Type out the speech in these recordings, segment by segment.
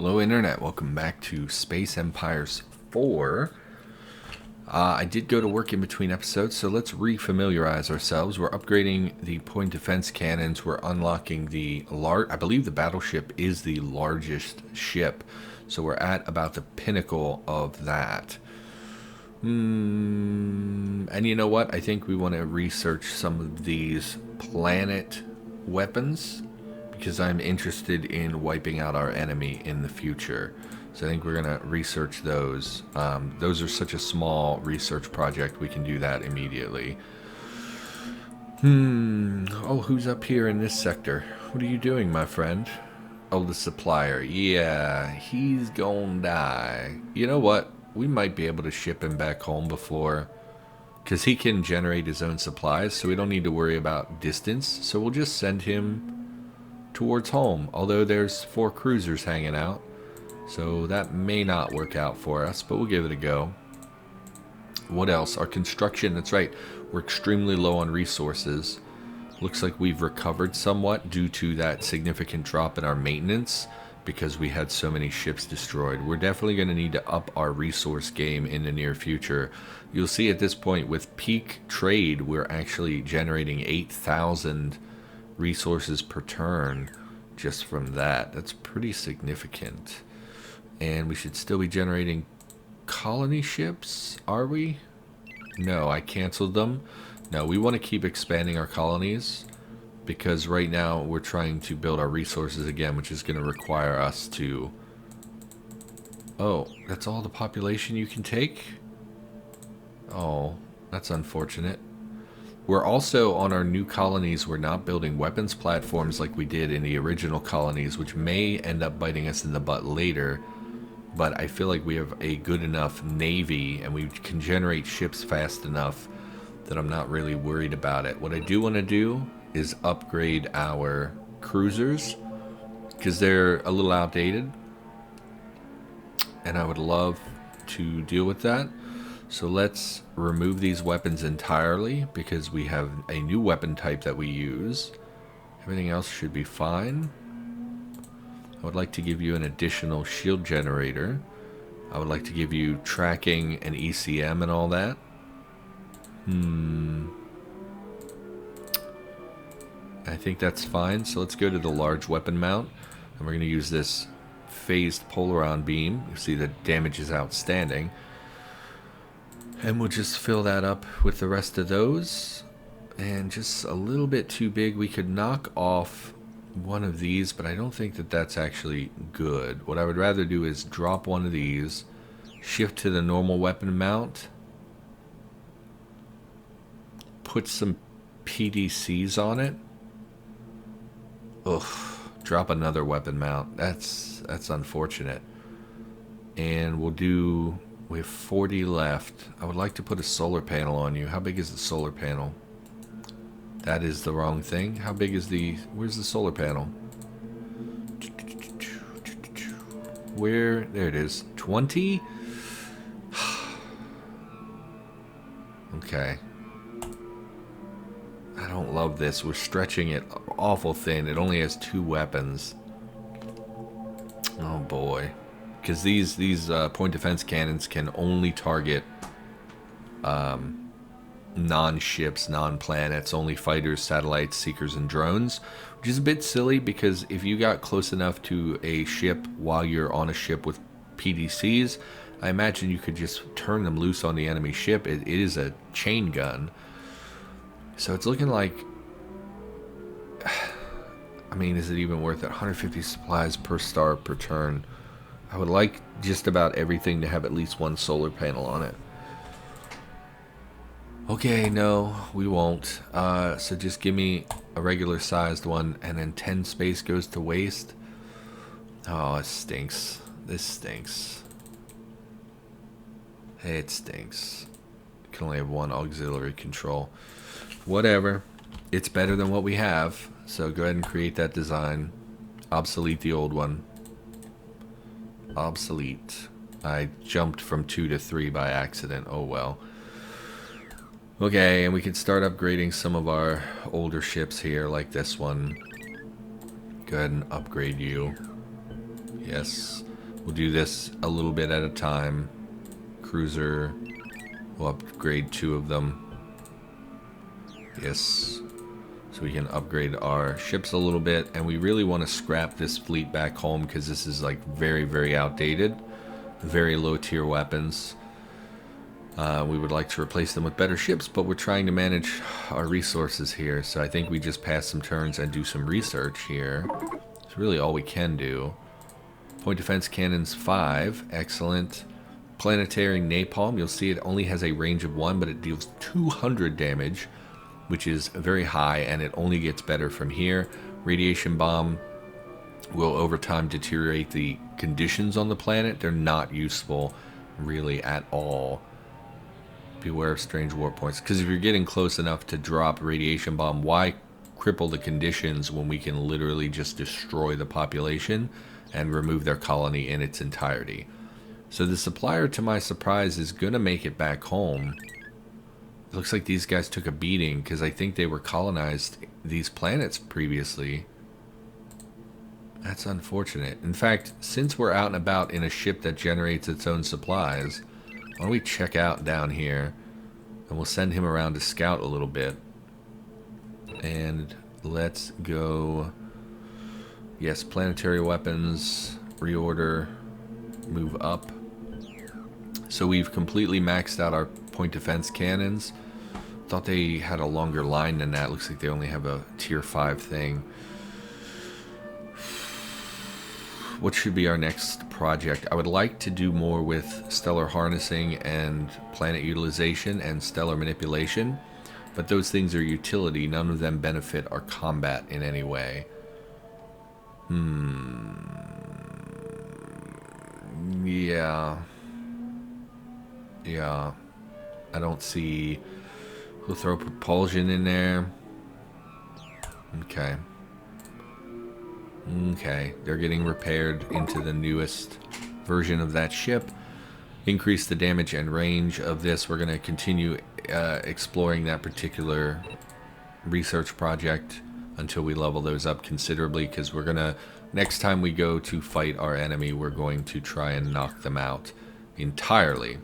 Hello Internet, welcome back to Space Empires 4. I did go to work in between episodes, so let's re-familiarize ourselves. We're upgrading the point defense cannons, we're unlocking the I believe the battleship is the largest ship, so we're at about the pinnacle of that. And you know what, I think we want to research some of these planet weapons, because I'm interested in wiping out our enemy in the future. So I think we're going to research those. Those are such a small research project, we can do that immediately. Oh, who's up here in this sector? What are you doing, my friend? Oh, the supplier. Yeah, he's gonna die. You know what? We might be able to ship him back home before... because he can generate his own supplies, so we don't need to worry about distance. So we'll just send him towards home, although there's 4 cruisers hanging out, so that may not work out for us, but we'll give it a go. What else? Our construction, that's right, we're extremely low on resources. Looks like we've recovered somewhat due to that significant drop in our maintenance because we had so many ships destroyed. We're definitely going to need to up our resource game in the near future. You'll see at this point with peak trade, we're actually generating 8,000 resources per turn just from that. That's pretty significant. And we should still be generating colony ships, are we? No, I canceled them. No, we want to keep expanding our colonies because right now we're trying to build our resources again, which is going to require us to... Oh, that's all the population you can take? Oh, that's unfortunate. We're also, on our new colonies, we're not building weapons platforms like we did in the original colonies, which may end up biting us in the butt later. But I feel like we have a good enough navy and we can generate ships fast enough that I'm not really worried about it. What I do want to do is upgrade our cruisers because they're a little outdated and I would love to deal with that. So let's remove these weapons entirely because we have a new weapon type that we use. Everything else should be fine. I would like to give you an additional shield generator. I would like to give you tracking and ECM and all that. I think that's fine. So let's go to the large weapon mount. And we're going to use this phased polaron beam. You see the damage is outstanding. And we'll just fill that up with the rest of those. And just a little bit too big. We could knock off one of these, but I don't think that that's actually good. What I would rather do is drop one of these, shift to the normal weapon mount, put some PDCs on it. Ugh, drop another weapon mount. That's unfortunate. And we have 40 left. I would like to put a solar panel on you. How big is the solar panel? That is the wrong thing. How big is where's the solar panel? Where? There it is. 20? Okay. I don't love this. We're stretching it awful thin. It only has 2 weapons. Oh boy. Because these point defense cannons can only target non-ships, non-planets, only fighters, satellites, seekers, and drones, which is a bit silly because if you got close enough to a ship while you're on a ship with PDCs, I imagine you could just turn them loose on the enemy ship. It is a chain gun. So it's looking like... I mean, is it even worth it? 150 supplies per star per turn. I would like just about everything to have at least 1 solar panel on it. Okay, no, we won't. So just give me a regular sized one, and then 10 space goes to waste. Oh, it stinks. This stinks. It stinks. Can only have 1 auxiliary control. Whatever. It's better than what we have. So go ahead and create that design. Obsolete the old one. Obsolete. I jumped from 2 to 3 by accident. Oh well. Okay, and we can start upgrading some of our older ships here, like this one. Go ahead and upgrade you. Yes. We'll do this a little bit at a time. Cruiser. We'll upgrade 2 of them. Yes. So we can upgrade our ships a little bit. And we really want to scrap this fleet back home because this is like very, very outdated. Very low tier weapons. We would like to replace them with better ships, but we're trying to manage our resources here. So I think we just pass some turns and do some research here. It's really all we can do. Point defense cannons 5. Excellent. Planetary napalm. You'll see it only has a range of 1, but it deals 200 damage, which is very high, and it only gets better from here. Radiation bomb will over time deteriorate the conditions on the planet. They're not useful really at all. Beware of strange warp points, because if you're getting close enough to drop radiation bomb, why cripple the conditions when we can literally just destroy the population and remove their colony in its entirety? So the supplier, to my surprise, is going to make it back home. It looks like these guys took a beating because I think they were colonized these planets previously. That's unfortunate. In fact, since we're out and about in a ship that generates its own supplies, why don't we check out down here, and we'll send him around to scout a little bit. And let's go. Yes, planetary weapons, reorder, move up. So we've completely maxed out our point defense cannons. Thought they had a longer line than that. Looks like they only have a tier 5 thing. What should be our next project? I would like to do more with stellar harnessing and planet utilization and stellar manipulation, but those things are utility. None of them benefit our combat in any way. Yeah. I don't see. We'll throw propulsion in there. Okay. They're getting repaired into the newest version of that ship. Increase the damage and range of this. We're going to continue exploring that particular research project until we level those up considerably, because we're going to, next time we go to fight our enemy, we're going to try and knock them out entirely.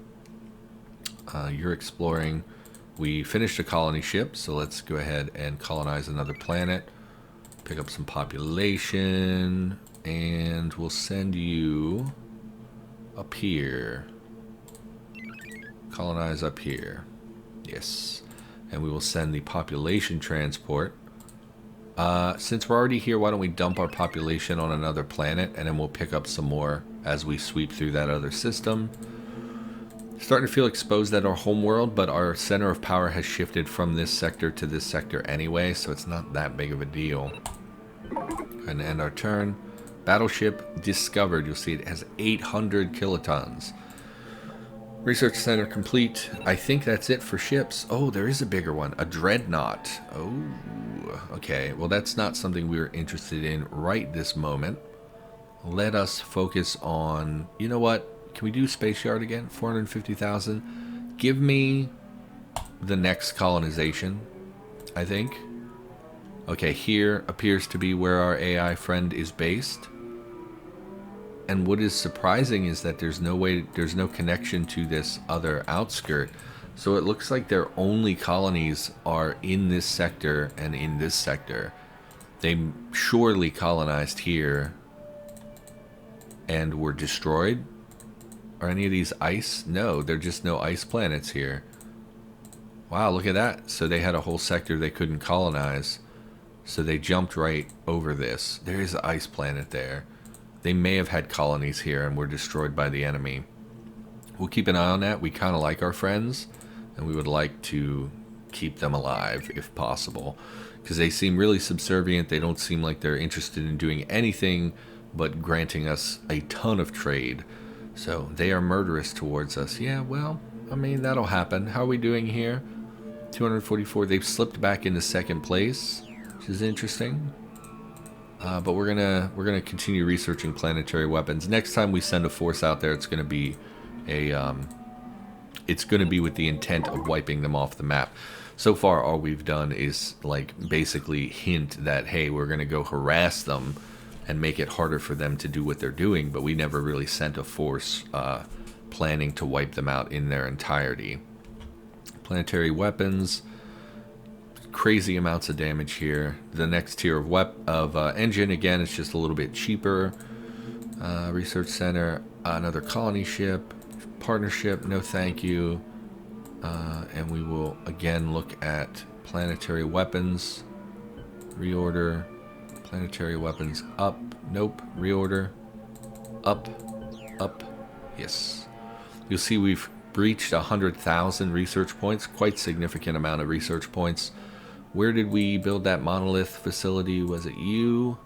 You're exploring. We finished a colony ship, so let's go ahead and colonize another planet. Pick up some population, and we'll send you up here. Colonize up here. Yes. And we will send the population transport. Since we're already here, why don't we dump our population on another planet, and then we'll pick up some more as we sweep through that other system. Starting to feel exposed at our home world, but our center of power has shifted from this sector to this sector anyway, so it's not that big of a deal. And end our turn. Battleship discovered. You'll see it has 800 kilotons. Research center complete. I think that's it for ships. Oh, there is a bigger one. A dreadnought. Oh, okay. Well, that's not something we're interested in right this moment. Let us focus on... You know what? Can we do Space Yard again? 450,000. Give me the next colonization, I think. Okay, here appears to be where our AI friend is based. And what is surprising is that there's no connection to this other outskirt. So it looks like their only colonies are in this sector and in this sector. They surely colonized here and were destroyed. Are any of these ice? No, they're just no ice planets here. Wow, look at that. So they had a whole sector they couldn't colonize. So they jumped right over this. There is an ice planet there. They may have had colonies here and were destroyed by the enemy. We'll keep an eye on that. We kind of like our friends, and we would like to keep them alive if possible, because they seem really subservient. They don't seem like they're interested in doing anything but granting us a ton of trade. So they are murderous towards us. Yeah, well, I mean, that'll happen. How are we doing here? 244. They've slipped back into second place, which is interesting. But we're gonna continue researching planetary weapons. Next time we send a force out there, it's gonna be with the intent of wiping them off the map. So far, all we've done is like basically hint that, hey, we're gonna go harass them and make it harder for them to do what they're doing, but we never really sent a force planning to wipe them out in their entirety. Planetary weapons, crazy amounts of damage here. The next tier of engine, again, is just a little bit cheaper. Research center, another colony ship, partnership, no thank you. And we will again look at planetary weapons, reorder, planetary weapons up, nope, reorder, up, yes. You'll see we've breached 100,000 research points, quite significant amount of research points. Where did we build that monolith facility? Was it you?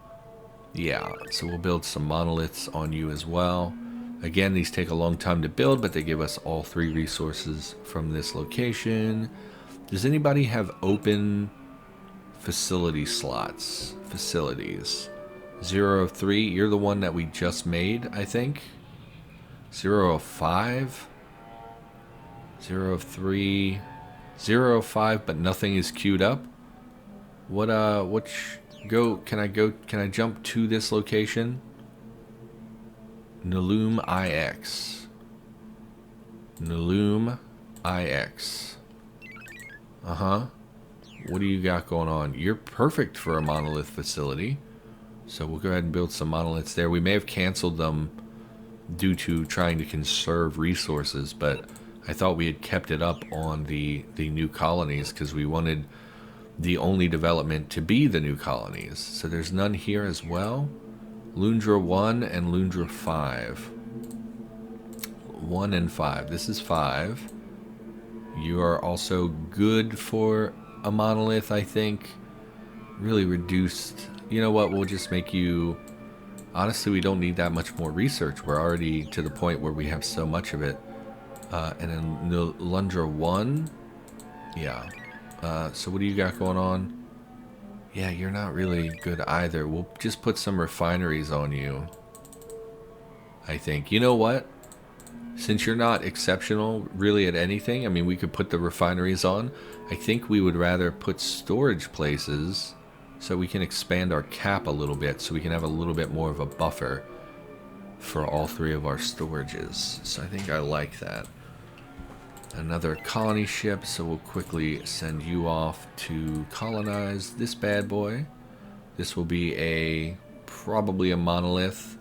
Yeah, so we'll build some monoliths on you as well. Again, these take a long time to build, but they give us all 3 resources from this location. Does anybody have open facility slots? Facilities. 0 of 3, you're the one that we just made, I think. 0 of 5. 0 of 3. 0 of 5, but nothing is queued up. Can I jump to this location? Naloom IX. Naloom IX. Uh-huh. What do you got going on? You're perfect for a monolith facility. So we'll go ahead and build some monoliths there. We may have canceled them due to trying to conserve resources, but I thought we had kept it up on the new colonies because we wanted the only development to be the new colonies. So there's none here as well. Lundra 1 and Lundra 5. 1 and 5. This is 5. You are also good for a monolith, I think. Really reduced. You know what? We'll just make you... Honestly, we don't need that much more research. We're already to the point where we have so much of it. And then Lundra 1. Yeah. So what do you got going on? Yeah, you're not really good either. We'll just put some refineries on you, I think. You know what? Since you're not exceptional really at anything, I mean, we could put the refineries on. I think we would rather put storage places so we can expand our cap a little bit, so we can have a little bit more of a buffer for all 3 of our storages. So I think I like that. Another colony ship, so we'll quickly send you off to colonize this bad boy. This will be probably a monolith.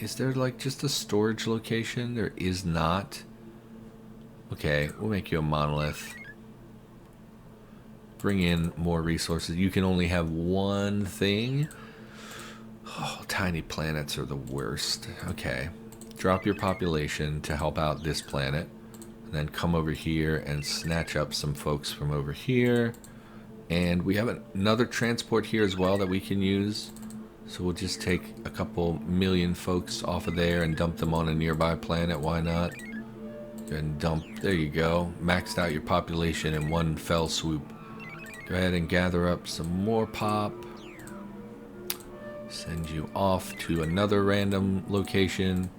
Is there like just a storage location? There is not. Okay, we'll make you a monolith. Bring in more resources. You can only have one thing. Oh, tiny planets are the worst. Okay. Drop your population to help out this planet, and then come over here and snatch up some folks from over here. And we have another transport here as well that we can use, so we'll just take a couple million folks off of there and dump them on a nearby planet. Why not? Go ahead and dump. There you go. Maxed out your population in one fell swoop. Go ahead and gather up some more pop. Send you off to another random location.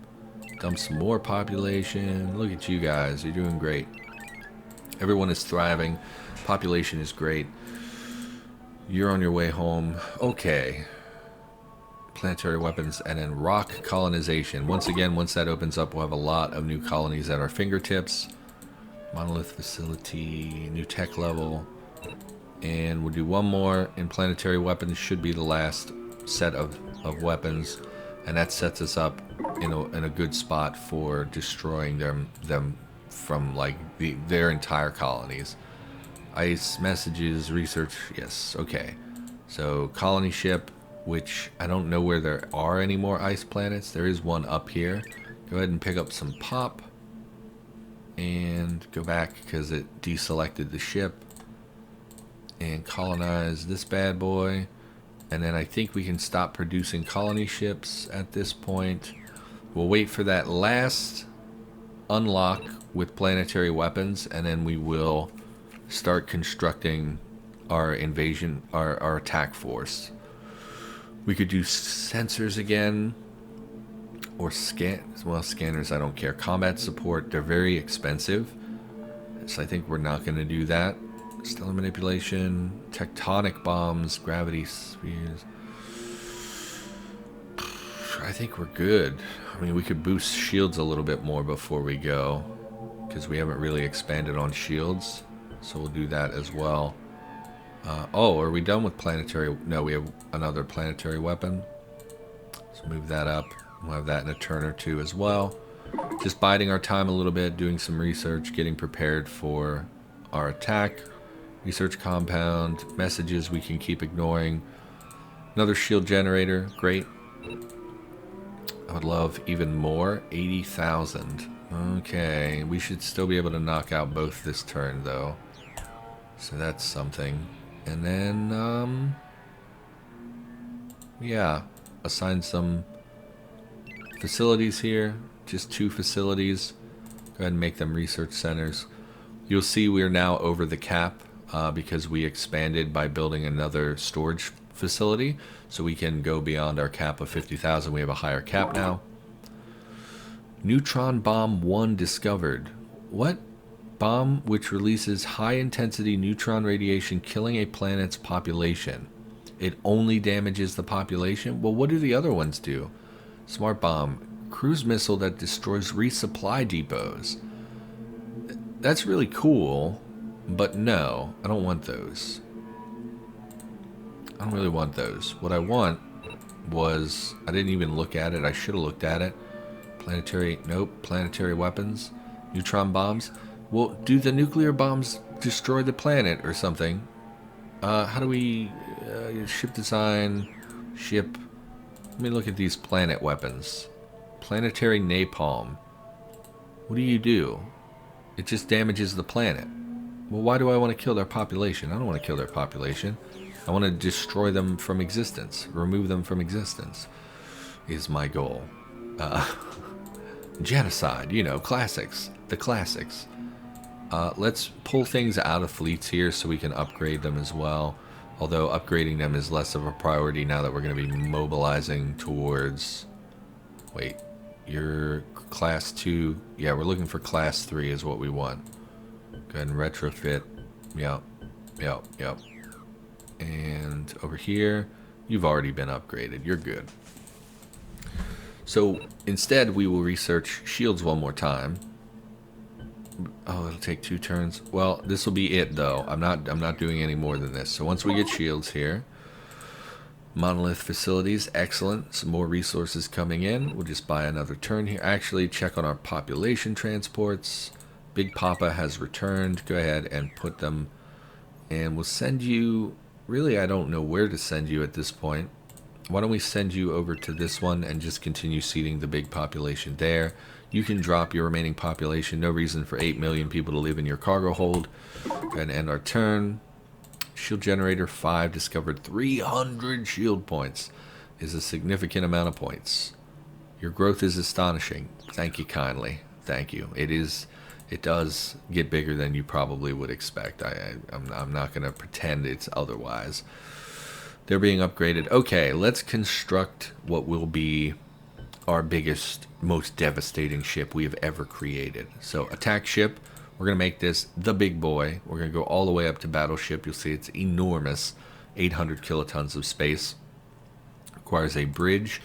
Dump some more population. Look at you guys. You're doing great. Everyone is thriving. Population is great. You're on your way home. Okay. Planetary weapons and then rock colonization. Once again, once that opens up, we'll have a lot of new colonies at our fingertips. Monolith facility. New tech level. And we'll do one more in planetary weapons. Should be the last set of weapons. And that sets us up in a good spot for destroying them from like their entire colonies. Ice messages, research, yes, okay. So colony ship, which I don't know where there are any more ice planets. There is one up here. Go ahead and pick up some pop and go back because it deselected the ship, and colonize this bad boy. And then I think we can stop producing colony ships at this point. We'll wait for that last unlock with planetary weapons, and then we will start constructing our invasion, our attack force. We could do sensors again, or scanners, I don't care. Combat support, they're very expensive, so I think we're not going to do that. Stellar manipulation, tectonic bombs, gravity spheres. I think we're good. I mean, we could boost shields a little bit more before we go, because we haven't really expanded on shields. So we'll do that as well. Oh, are we done with planetary? No, we have another planetary weapon. So move that up. We'll have that in a turn or two as well. Just biding our time a little bit, doing some research, getting prepared for our attack. Research compound, messages we can keep ignoring. Another shield generator, great. I would love even more, 80,000. Okay, we should still be able to knock out both this turn though. So that's something. And then, yeah, assign some facilities here. Just 2 facilities. Go ahead and make them research centers. You'll see we are now over the cap because we expanded by building another storage facility. So we can go beyond our cap of 50,000. We have a higher cap now. Neutron bomb 1 discovered. What? Bomb which releases high-intensity neutron radiation, killing a planet's population. It only damages the population? Well, what do the other ones do? Smart bomb. Cruise missile that destroys resupply depots. That's really cool, but no, I don't want those. I don't really want those. What I want was... I didn't even look at it. I should have looked at it. Planetary... Nope. Planetary weapons. Neutron bombs. Well, do the nuclear bombs destroy the planet or something? How do we... ship design... Ship... Let me look at these planet weapons. Planetary napalm. What do you do? It just damages the planet. Well, why do I want to kill their population? I don't want to kill their population. I want to destroy them from existence. Remove them from existence is my goal. Genocide, you know, classics. The classics. Let's pull things out of fleets here so we can upgrade them as well. Although upgrading them is less of a priority now that we're going to be mobilizing towards... Wait, you're class 2. Yeah, we're looking for class 3 is what we want. Go ahead and retrofit. Yep, yep, yep. And over here, you've already been upgraded. You're good. So instead, we will research shields one more time. Oh, it'll take 2 turns. Well, this will be it though. I'm not doing any more than this. So once we get shields here, monolith facilities, excellent. Some more resources coming in. We'll just buy another turn here. Actually, check on our population transports. Big Papa has returned. Go ahead and put them, and we'll send you. Really, I don't know where to send you at this point. Why don't we send you over to this one and just continue seeding the big population there. You can drop your remaining population. No reason for 8 million people to live in your cargo hold. Go ahead and end our turn. Shield generator 5 discovered 300 shield points. Is a significant amount of points. Your growth is astonishing. Thank you kindly. Thank you. It does get bigger than you probably would expect. I'm not going to pretend it's otherwise. They're being upgraded. Okay, let's construct what will be our biggest, most devastating ship we have ever created. So, attack ship. We're going to make this the big boy. We're going to go all the way up to battleship. You'll see it's enormous. 800 kilotons of space. Requires a bridge.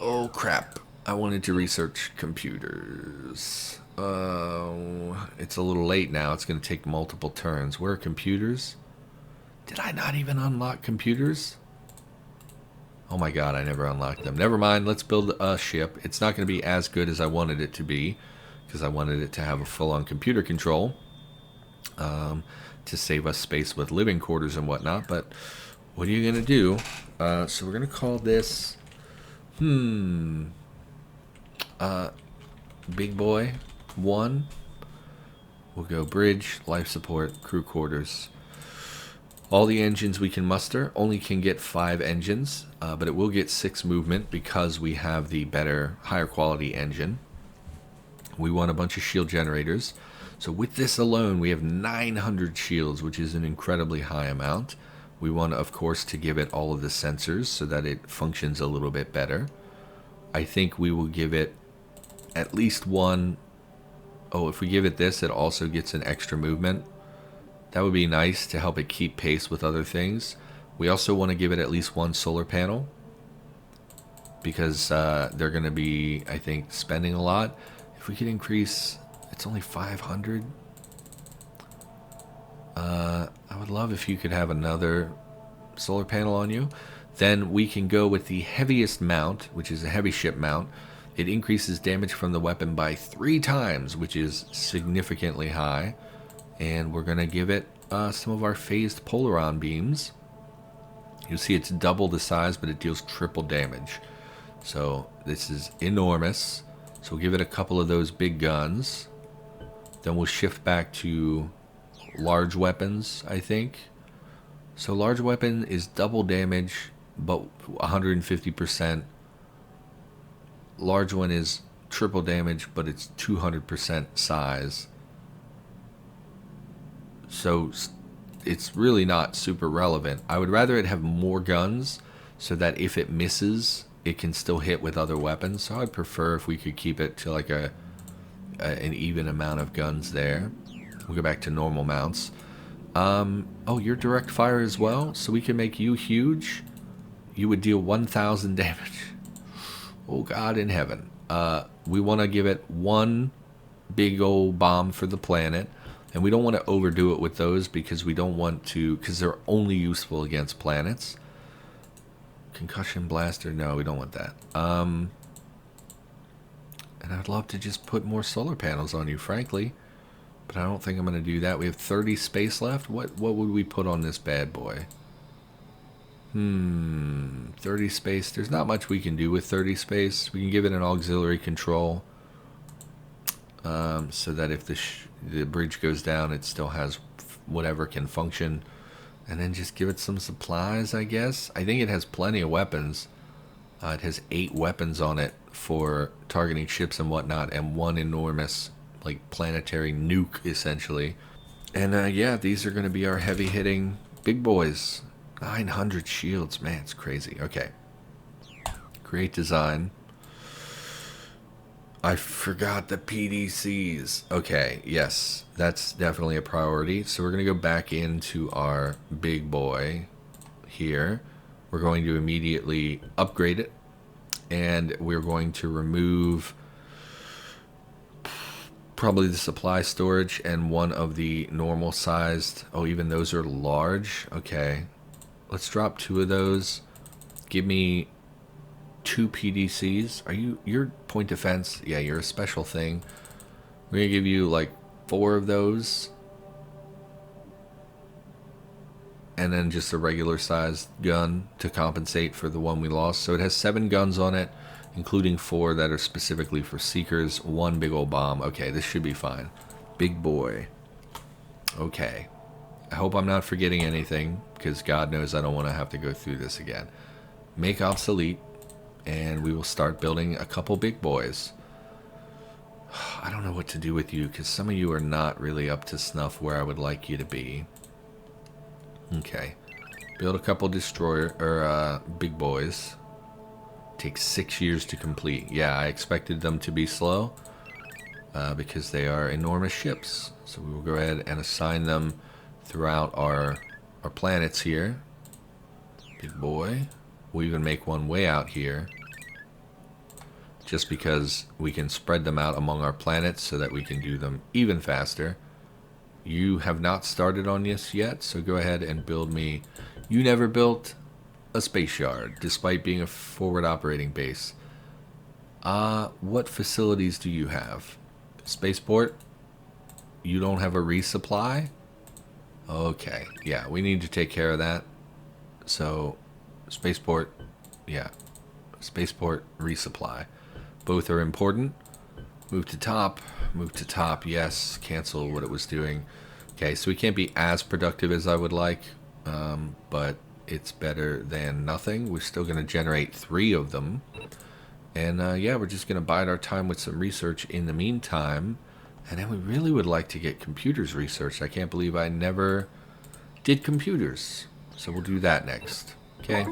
Oh, crap. I wanted to research computers. It's a little late now. It's going to take multiple turns. Where are computers? Did I not even unlock computers? Oh my god, I never unlocked them. Never mind, let's build a ship. It's not going to be as good as I wanted it to be, because I wanted it to have a full-on computer control to save us space with living quarters and whatnot, but what are you going to do? So we're going to call this... Big Boy 1. We'll go bridge, life support, crew quarters. All the engines we can muster only can get 5 engines, but it will get 6 movement because we have the better, higher quality engine. We want a bunch of shield generators. So with this alone, we have 900 shields, which is an incredibly high amount. We want, of course, to give it all of the sensors so that it functions a little bit better. I think we will give it at least one. Oh, if we give it this, it also gets an extra movement. That would be nice to help it keep pace with other things. We also want to give it at least 1 solar panel, because they're going to be, I think, spending a lot. If we could increase, it's only 500. I would love if you could have another solar panel on you. Then we can go with the heaviest mount, which is a heavy ship mount. It increases damage from the weapon by 3 times, which is significantly high. And we're going to give it some of our phased polaron beams. You'll see it's double the size, but it deals triple damage. So this is enormous. So we'll give it a couple of those big guns. Then we'll shift back to large weapons, I think. So large weapon is double damage, but 150%. Large one is triple damage, but it's 200% size. So it's really not super relevant. I would rather it have more guns so that if it misses, it can still hit with other weapons. So I'd prefer if we could keep it to like an even amount of guns there. We'll go back to normal mounts. Oh, you're direct fire as well, so we can make you huge. You would deal 1,000 damage. Oh God in heaven. We want to give it one big old bomb for the planet. And we don't want to overdo it with those because we don't want to, because they're only useful against planets. Concussion blaster, no, we don't want that. And I'd love to just put more solar panels on you, frankly. But I don't think I'm going to do that. We have 30 space left. What would we put on this bad boy? 30 space. There's not much we can do with 30 space. We can give it an auxiliary control. So that if the bridge goes down, it still has whatever can function. And then just give it some supplies, I guess. I think it has plenty of weapons. It has 8 weapons on it for targeting ships and whatnot, and one enormous, like, planetary nuke, essentially. And yeah, these are going to be our heavy-hitting big boys. 900 shields, man, it's crazy. Okay. Great design. I forgot the PDCs. Okay, yes, that's definitely a priority. So we're going to go back into our big boy here. We're going to immediately upgrade it. And we're going to remove probably the supply storage and one of the normal sized. Oh, even those are large. Okay, let's drop 2 of those. Give me 2 PDCs. Are you, your point defense? Yeah, you're a special thing. We're gonna give you like 4 of those, and then just a regular sized gun to compensate for the one we lost. So it has 7 guns on it, including 4 that are specifically for seekers. 1 big old bomb. Okay, this should be fine. Big boy. Okay, I hope I'm not forgetting anything, because God knows I don't want to have to go through this again. Make obsolete. And we will start building a couple big boys. I don't know what to do with you, because some of you are not really up to snuff where I would like you to be. Okay. Build a couple destroyer, or big boys. Takes 6 years to complete. Yeah, I expected them to be slow, because they are enormous ships. So we will go ahead and assign them throughout our planets here. Big boy. We'll even make one way out here, just because we can spread them out among our planets so that we can do them even faster. You have not started on this yet, so go ahead and build me. You never built a space yard, despite being a forward operating base. What facilities do you have? Spaceport? You don't have a resupply? Okay, yeah, we need to take care of that. So spaceport, yeah, spaceport, resupply, both are important. Move to top, yes, cancel what it was doing. Okay, so we can't be as productive as I would like, but it's better than nothing. We're still going to generate 3 of them, and yeah, we're just going to bide our time with some research in the meantime. And then we really would like to get computers researched. I can't believe I never did computers, so we'll do that next. Okay,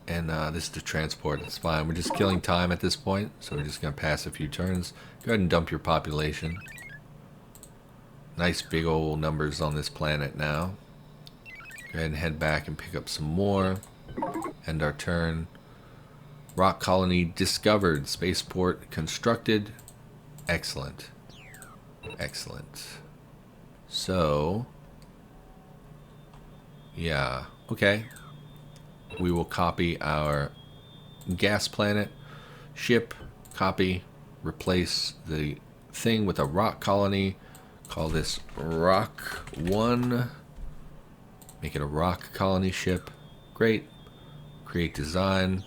and this is the transport. It's fine. We're just killing time at this point, so we're just going to pass a few turns. Go ahead and dump your population. Nice big old numbers on this planet now. Go ahead and head back and pick up some more. End our turn. Rock colony discovered. Spaceport constructed. Excellent. Excellent. So, yeah, okay. We will copy our gas planet, ship, copy, replace the thing with a rock colony. Call this Rock 1. Make it a rock colony ship. Great. Create design.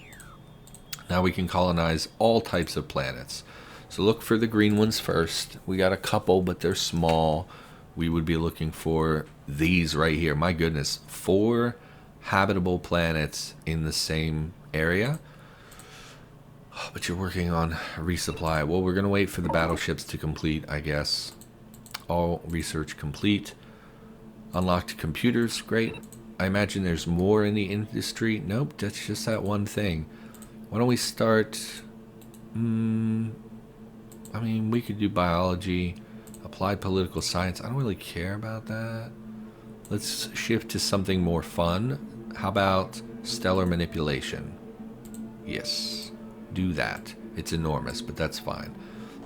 Now we can colonize all types of planets. So look for the green ones first. We got a couple, but they're small. We would be looking for these right here. My goodness, 4 habitable planets in the same area. Oh, but you're working on resupply. Well, we're going to wait for the battleships to complete, I guess. All research complete. Unlocked computers, great. I imagine there's more in the industry. Nope, that's just that one thing. Why don't we start... I mean, we could do biology, applied political science. I don't really care about that. Let's shift to something more fun. How about stellar manipulation? Yes, do that. It's enormous, but that's fine.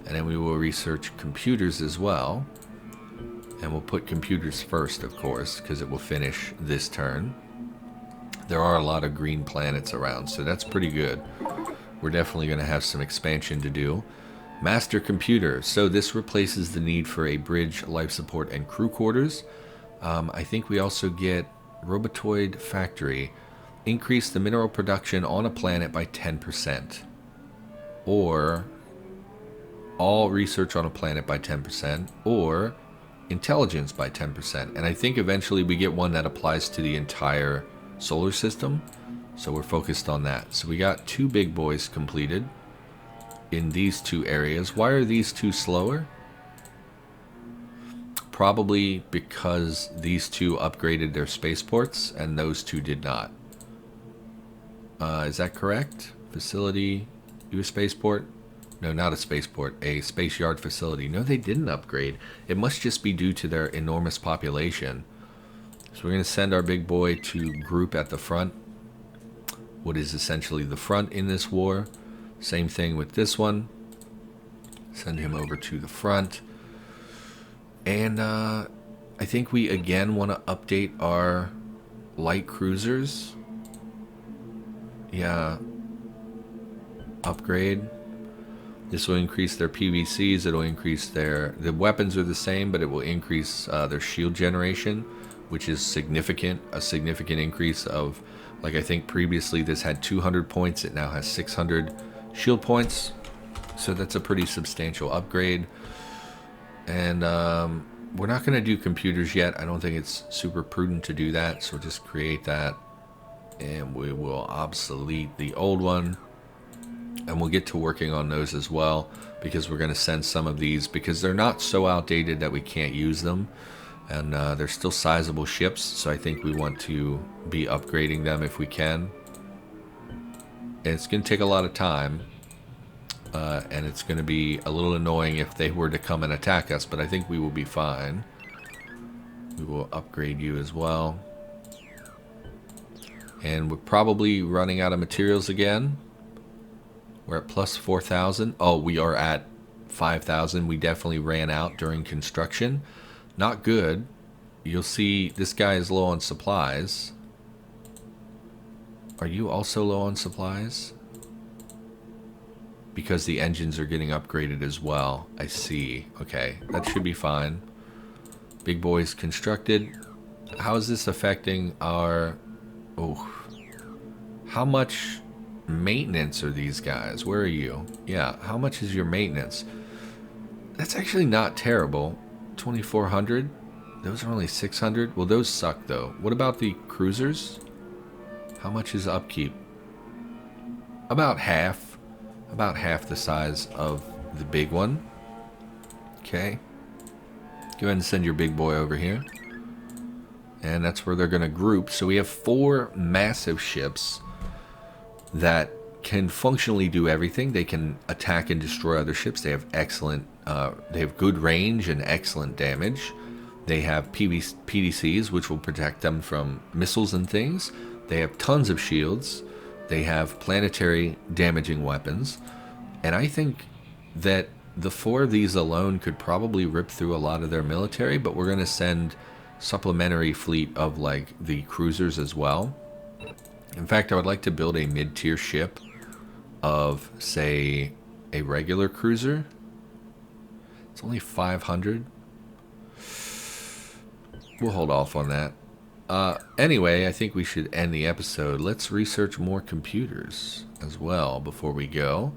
And then we will research computers as well. And we'll put computers first, of course, because it will finish this turn. There are a lot of green planets around, so that's pretty good. We're definitely going to have some expansion to do. Master computer. So this replaces the need for a bridge, life support, and crew quarters. I think we also get Robotoid Factory. Increase the mineral production on a planet by 10%. Or all research on a planet by 10%. Or intelligence by 10%. And I think eventually we get one that applies to the entire solar system. So we're focused on that. So we got 2 big boys completed in these 2 areas. Why are these 2 slower? Probably because these 2 upgraded their spaceports and those 2 did not. Is that correct? Facility, do a spaceport? No, not a spaceport, a space yard facility. No, they didn't upgrade. It must just be due to their enormous population. So we're going to send our big boy to group at the front. What is essentially the front in this war. Same thing with this one. Send him over to the front. And I think we again want to update our light cruisers. Yeah. Upgrade. This will increase their PVCs. It'll increase the weapons are the same, but it will increase their shield generation, which is significant. A significant increase of, like I think previously this had 200 points. It now has 600 shield points. So that's a pretty substantial upgrade. And we're not going to do computers yet. I don't think it's super prudent to do that. So we'll just create that. And we will obsolete the old one. And we'll get to working on those as well, because we're going to send some of these, because they're not so outdated that we can't use them. And they're still sizable ships, so I think we want to be upgrading them if we can. And it's going to take a lot of time, and it's going to be a little annoying if they were to come and attack us, but I think we will be fine. We will upgrade you as well. And we're probably running out of materials again. We're at plus 4,000. Oh, we are at 5,000. We definitely ran out during construction. Not good. You'll see this guy is low on supplies. Are you also low on supplies? Because the engines are getting upgraded as well. I see. Okay, that should be fine. Big boys constructed. How is this affecting our... Oh. How much maintenance are these guys? Where are you? Yeah, how much is your maintenance? That's actually not terrible. 2,400. Those are only 600. Well, those suck though. What about the cruisers? How much is upkeep? About half. About half the size of the big one. Okay. Go ahead and send your big boy over here. And that's where they're going to group. So we have 4 massive ships that can functionally do everything. They can attack and destroy other ships. They have excellent, they have good range and excellent damage. They have PDCs, which will protect them from missiles and things. They have tons of shields. They have planetary damaging weapons. And I think that the 4 of these alone could probably rip through a lot of their military, but we're going to send supplementary fleet of like the cruisers as well. In fact, I would like to build a mid-tier ship of, say, a regular cruiser. It's only 500. We'll hold off on that. Anyway, I think we should end the episode. Let's research more computers as well before we go,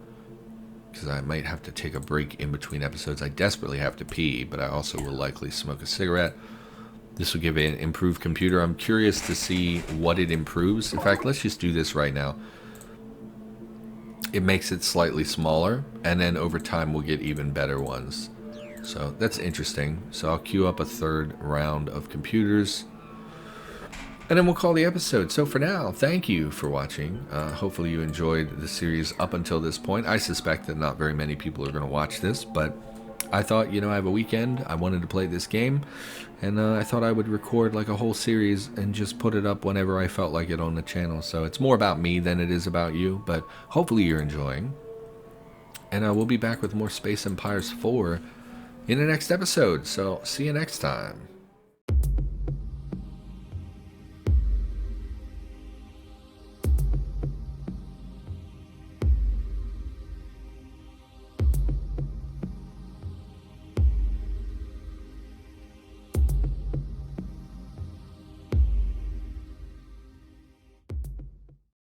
because I might have to take a break in between episodes. I desperately have to pee, but I also will likely smoke a cigarette. This will give it an improved computer. I'm curious to see what it improves. In fact, let's just do this right now. It makes it slightly smaller, and then over time we'll get even better ones. So that's interesting. So I'll queue up a 3rd round of computers, and then we'll call the episode. So for now, thank you for watching. Hopefully you enjoyed the series up until this point. I suspect that not very many people are going to watch this, but I thought, you know, I have a weekend. I wanted to play this game, and I thought I would record like a whole series and just put it up whenever I felt like it on the channel. So it's more about me than it is about you, but hopefully you're enjoying. And we'll be back with more Space Empires 4 in the next episode. So see you next time.